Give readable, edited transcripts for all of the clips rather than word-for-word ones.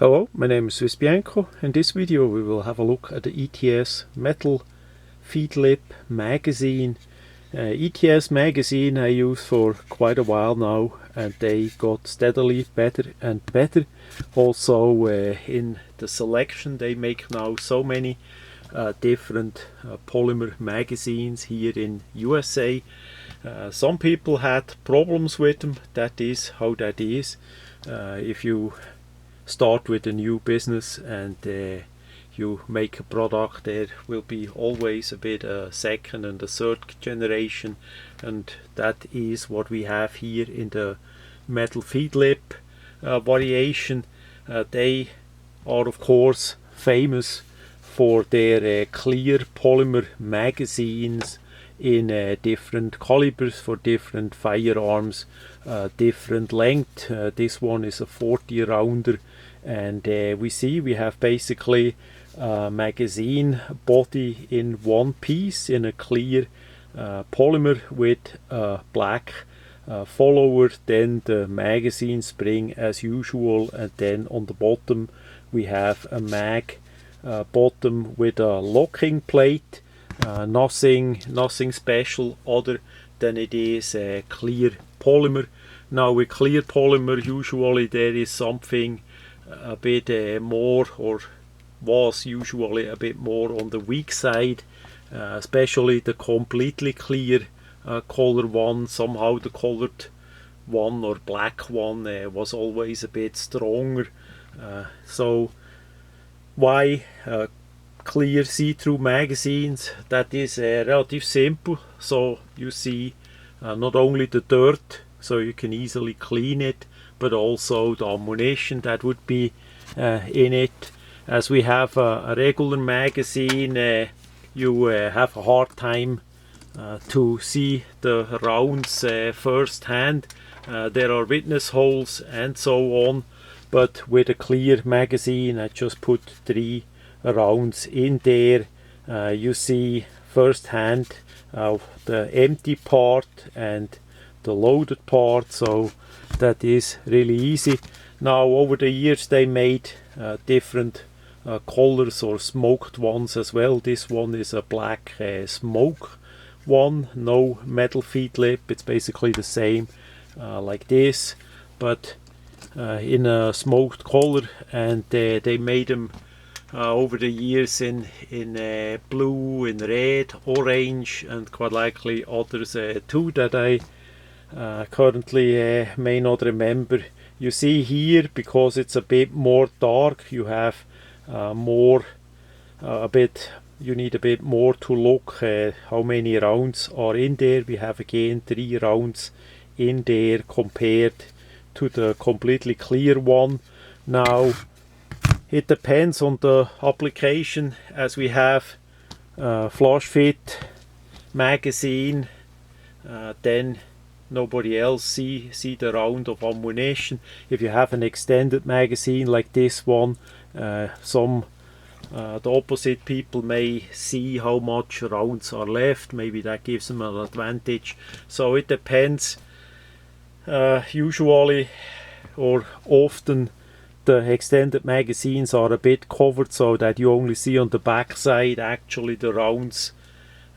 Hello, my name is Swiss Bianco. In this video we will have a look at the ETS metal feed lip magazine. ETS magazine I use for quite a while now, and they got steadily better and better. Also in the selection they make now so many different polymer magazines here in USA. Some people had problems with them. That is how that is. If you start with a new business and you make a product, there will be always a bit second and a third generation, and that is what we have here in the metal feed lip variation. They are of course famous for their clear polymer magazines in different calibers for different firearms, different length. This one is a 40 rounder, and we have basically a magazine body in one piece in a clear polymer with a black follower, then the magazine spring as usual, and then on the bottom we have a mag bottom with a locking plate. Nothing special other than it is a clear polymer. Now with clear polymer usually there is something a bit more, or was usually a bit more on the weak side, especially the completely clear color one. Somehow the colored one or black one was always a bit stronger. So why clear see-through magazines? That is relatively simple. So you see not only the dirt, so you can easily clean it, but also the ammunition that would be in it. As we have a regular magazine, you have a hard time to see the rounds first hand. There are witness holes and so on, but with a clear magazine I just put 3 rounds in there. You see first hand the empty part and the loaded part, so that is really easy. Now over the years they made different colors or smoked ones as well. This one is a black smoke one, no metal feed lip. It's basically the same like this, but in a smoked color, and they made them over the years in blue, in red, orange, and quite likely others too that I currently may not remember. You see here, because it's a bit more dark, you have you need a bit more to look how many rounds are in there. We have again 3 rounds in there compared to the completely clear one. Now it depends on the application, as we have flush fit magazine, then nobody else see the round of ammunition. If you have an extended magazine like this one, the opposite people may see how much rounds are left. Maybe that gives them an advantage. So it depends. Usually or often the extended magazines are a bit covered, so that you only see on the back side actually the rounds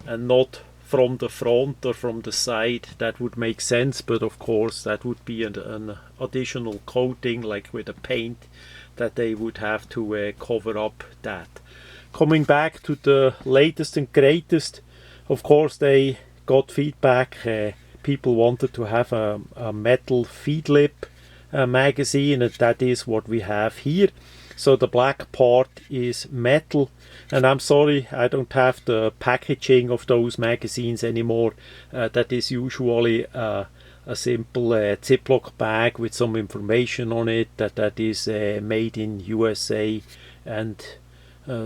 and not from the front or from the side. That would make sense, but of course that would be an additional coating, like with a paint, that they would have to cover up that. Coming back to the latest and greatest, of course they got feedback. People wanted to have a metal feed lip magazine, and that is what we have here. So the black part is metal, and I'm sorry I don't have the packaging of those magazines anymore. That is usually a simple Ziploc bag with some information on it, that is made in USA and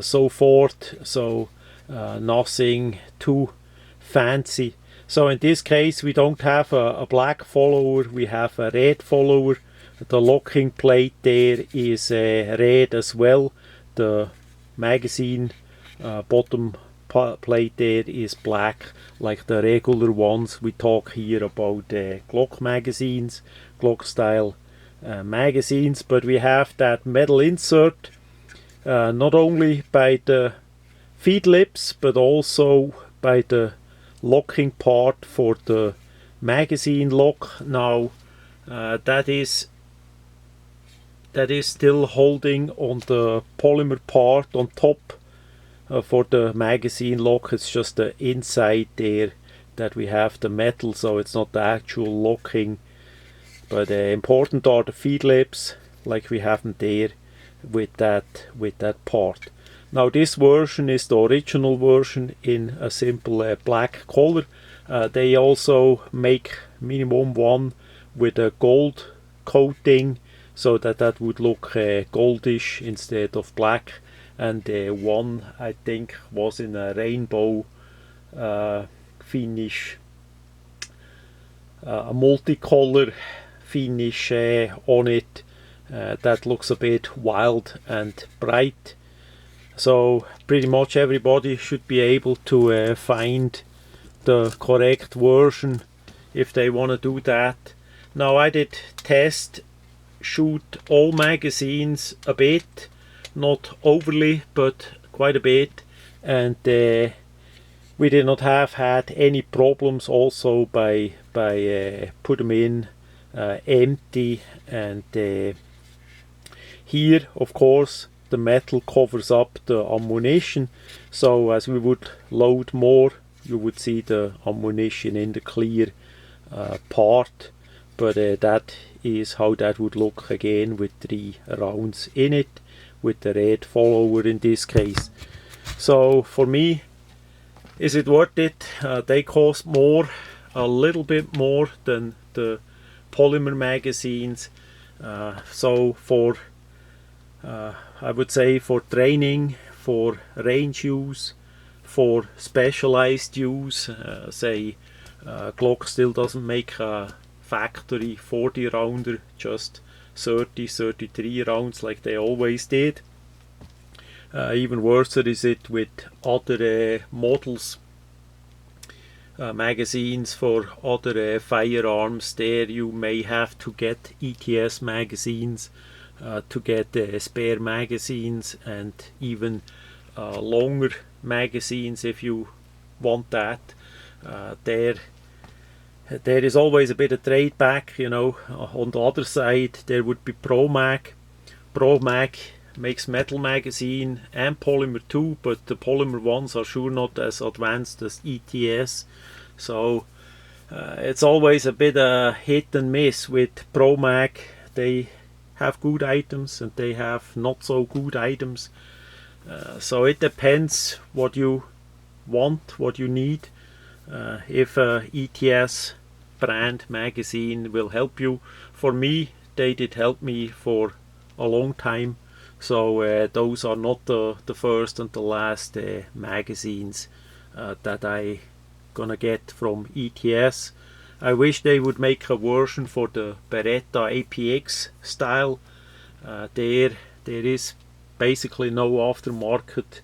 so forth. So nothing too fancy. So in this case we don't have a black follower, we have a red follower. The locking plate there is red as well. The magazine bottom plate there is black, like the regular ones. We talk here about Glock magazines, Glock style magazines, but we have that metal insert not only by the feed lips but also by the locking part for the magazine lock. Now that is still holding on the polymer part on top for the magazine lock. It's just the inside there that we have the metal, so it's not the actual locking. But important are the feed lips, like we have them there with that part. Now this version is the original version in a simple black color. They also make minimum one with a gold coating, so that would look goldish instead of black, and one I think was in a rainbow finish, a multicolor finish on it. That looks a bit wild and bright, so pretty much everybody should be able to find the correct version if they want to do that. Now I did test shoot all magazines a bit, not overly but quite a bit, and we did not have had any problems also by put them in empty. And here of course the metal covers up the ammunition, so as we would load more you would see the ammunition in the clear part, but that is how that would look again with 3 rounds in it, with the red follower in this case. So for me, is it worth it? They cost more, a little bit more than the polymer magazines. So for I would say for training, for range use, for specialized use, say Glock still doesn't make a factory 40 rounder, just 33 rounds like they always did. Even worse is it with other models, magazines for other firearms. There you may have to get ETS magazines to get spare magazines, and even longer magazines if you want that. There is always a bit of trade back, you know. On the other side there would be ProMag. ProMag makes metal magazine and polymer too, but the polymer ones are sure not as advanced as ETS, so it's always a bit hit and miss with ProMag. They have good items and they have not so good items, so it depends what you want, what you need. If a ETS brand magazine will help you, for me they did help me for a long time, so those are not the first and the last magazines that I gonna get from ETS. I wish they would make a version for the Beretta APX style. There is basically no aftermarket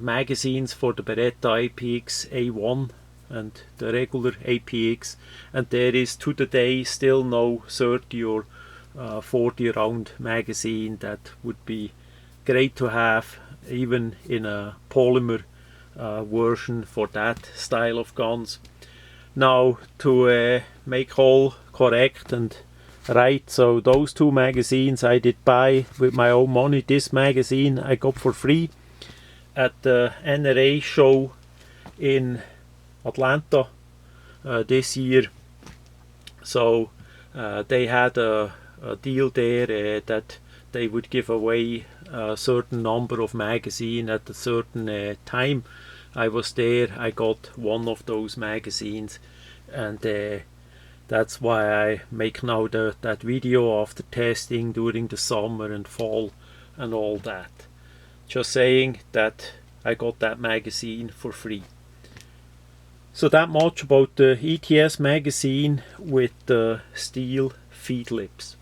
magazines for the Beretta APX A1 and the regular APX, and there is to the day still no 30 or 40 round magazine. That would be great to have, even in a polymer version for that style of guns. Now to make all correct and right, so those 2 magazines I did buy with my own money. This magazine I got for free at the NRA show in Atlanta this year. So they had a deal there that they would give away a certain number of magazines at a certain time. I was there, I got one of those magazines, and that's why I make now that video after testing during the summer and fall and all that. Just saying that I got that magazine for free. So that much about the ETS magazine with the steel feed lips.